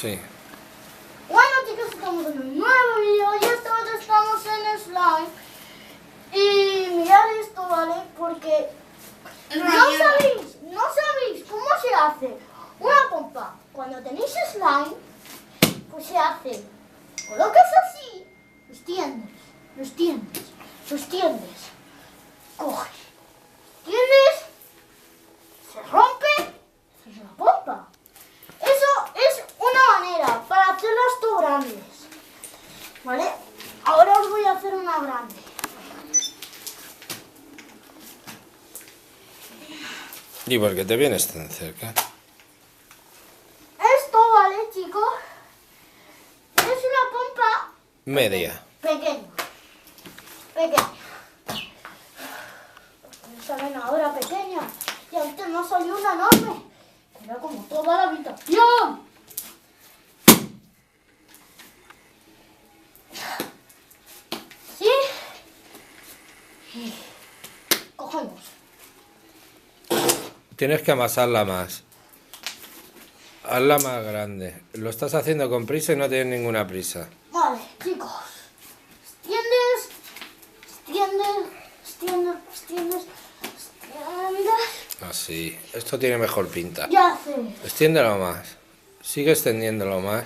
Sí. Bueno chicos, estamos en un nuevo vídeo y esta vez estamos en slime. Y mirad esto, ¿vale? Porque no sabéis cómo se hace una pompa. Cuando tenéis slime, pues se hace. Colocas así, los tiendes, coges, tiendes, se rompe, es una pompa. Eso es una manera para hacerlas tú grandes, ¿vale? Ahora os voy a hacer una grande. ¿Y por qué te vienes tan cerca? Esto, ¿vale, chicos? Es una pompa Media. pequeña. Me salen ahora pequeña. Y antes no salió una enorme. Era como toda la habitación. ¿Sí? Y cogemos. Tienes que amasarla más. Hazla más grande. Lo estás haciendo con prisa y no tienes ninguna prisa. Vale, chicos. Extiendes. Así. Esto tiene mejor pinta. Ya sé. Extiéndelo más. Sigue extendiéndolo más.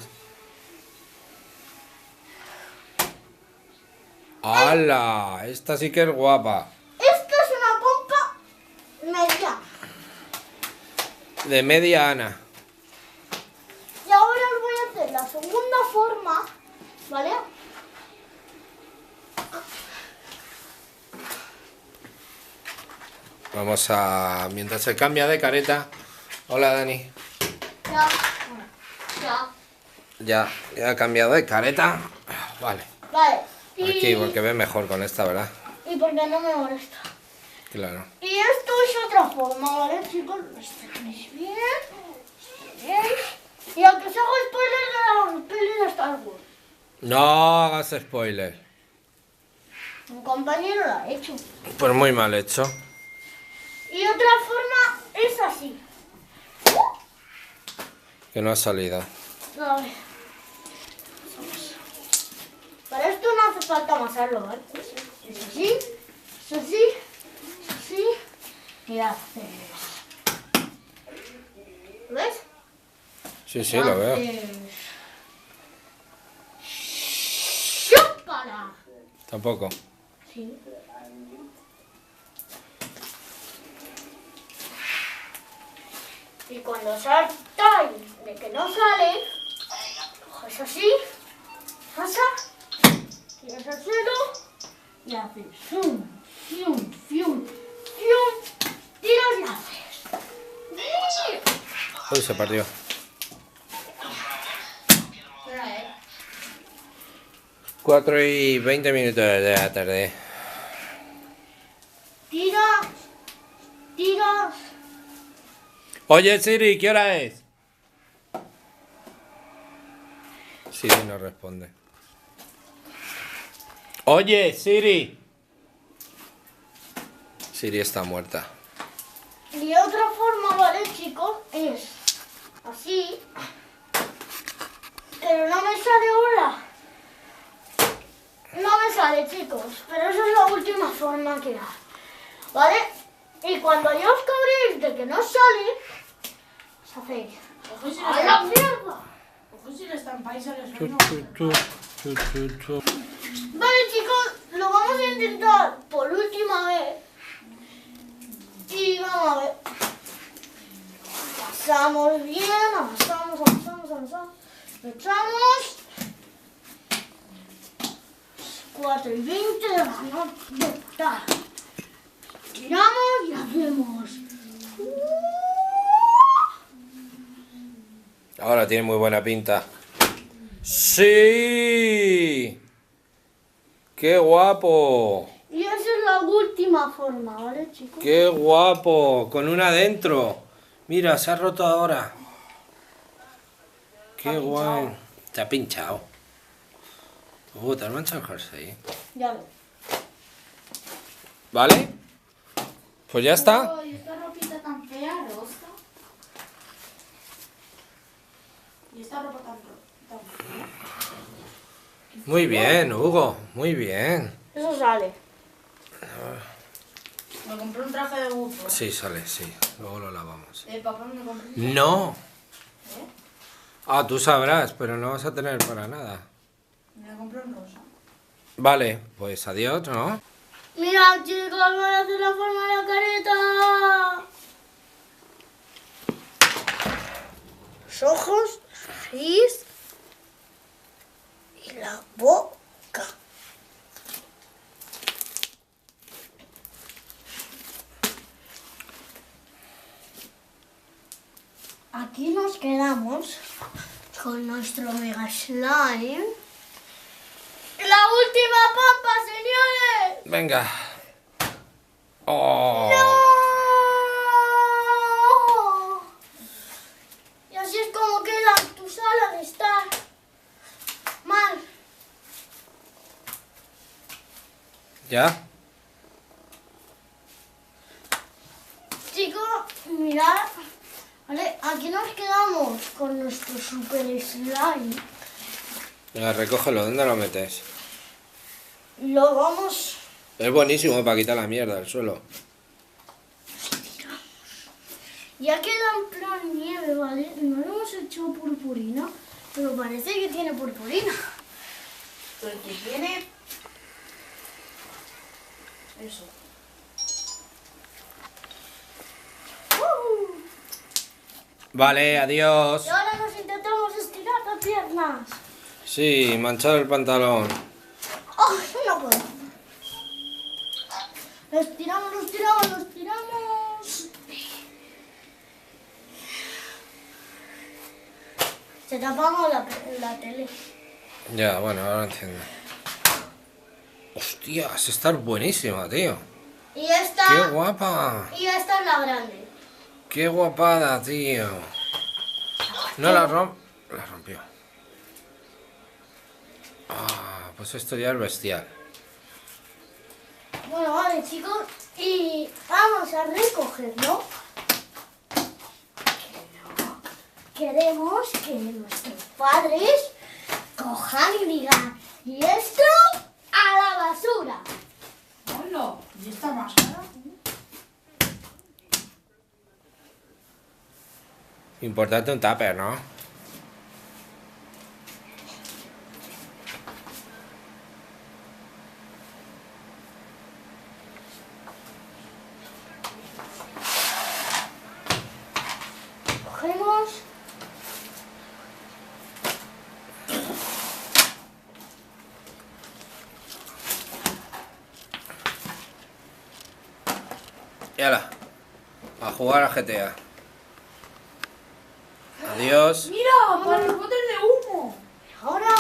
¡Hala! Esta sí que es guapa. Esta es una pompa media. De media Ana. Y ahora os voy a hacer la segunda forma, ¿vale? Vamos a... Mientras se cambia de careta. Hola, Dani. Ya. Ya ha cambiado de careta. Vale. Vale. Aquí, porque ve mejor con esta, ¿verdad? Y porque no me molesta. Claro. Y esto es otra forma, ¿vale, chicos? Lo tenéis bien. Y aunque os hago spoiler de la peli de Star Wars. No hagas spoiler. Un compañero lo ha hecho. Pues muy mal hecho. Y otra forma es así. Que no ha salido. A ver. Para esto no hace falta amasarlo, ¿vale? Es así, es así, es así. Y haces. ¿Lo ves? Sí, lo veo. ¡Chúpala! Tampoco. Sí. Y cuando saltáis de que no sale, coges así, pasa, tiras al suelo y haces zoom, fium, fium, fium, tiras y haces. Uy, se partió. 4:20 de la tarde. Tiras. Oye, Siri, ¿qué hora es? Siri no responde. Oye, Siri. Siri está muerta. Y otra forma, ¿vale, chicos? Es así. Pero no me sale ahora. No me sale, chicos. Pero esa es la última forma que da. ¿Vale? Y cuando ya os cabréis de que no sale, os hacéis. ¡A la mierda! Ojo si le estampáis a los Tu, manos. tu. Vale, chicos, lo vamos a intentar por última vez. Y vamos a ver. Pasamos bien, avanzamos. Lo echamos. 4:20 de la noche. Tiramos y hacemos. Ahora tiene muy buena pinta. ¡Sí! ¡Qué guapo! Y esa es la última forma, ¿vale, chicos? ¡Qué guapo! Con una adentro. Mira, se ha roto ahora. ¡Qué guay! Te ha pinchado. Te has manchado el jersey. Ya lo. ¿Vale? Pues ya está. Ay, esta ropita tan fea, rosa. Y esta ropa tan... Muy bien, Hugo, muy bien. Eso sale. Me compré un traje de buzo. Sí, sale, sí. Luego lo lavamos. Papá me compré un... No. ¿Eh? Ah, tú sabrás, pero no vas a tener para nada. Me compré un rosa. Vale, pues adiós, ¿no? Mira, chicos, voy a hacer la forma de la careta. Los ojos, la nariz y la boca. Aquí nos quedamos con nuestro mega slime. ¡La última pampa, señores! Venga. Oh. ¡No! Y así es como queda tu sala de estar. Mal. ¿Ya? Chicos, mirad. Vale, aquí nos quedamos con nuestro super slime. Venga, recógelo. ¿Dónde lo metes? Lo vamos... Es buenísimo para quitar la mierda del suelo. Ya queda en plan nieve, ¿vale? No le hemos hecho purpurina, pero parece que tiene purpurina. Porque tiene... Eso. Vale, adiós. Y ahora nos intentamos estirar las piernas. Sí, manchar el pantalón. ¡Oh, no puedo! Lo estiramos, lo estiramos, lo estiramos. Se te apagó la tele. Ya, bueno, ahora entiendo. Hostias, está buenísima, tío. Y esta... ¡Qué guapa! Y esta es la grande. ¡Qué guapada, tío! No la rompió. Ah, pues esto ya es bestial. Bueno, vale, chicos. Y vamos a recogerlo. Queremos que nuestros padres cojan y digan, y esto a la basura. Hola. ¿Y esta máscara? Importante un tupper, ¿no? Cogemos. Y ala, a jugar a GTA. Adiós. ¡Mira! ¡Para los botes de humo! Ahora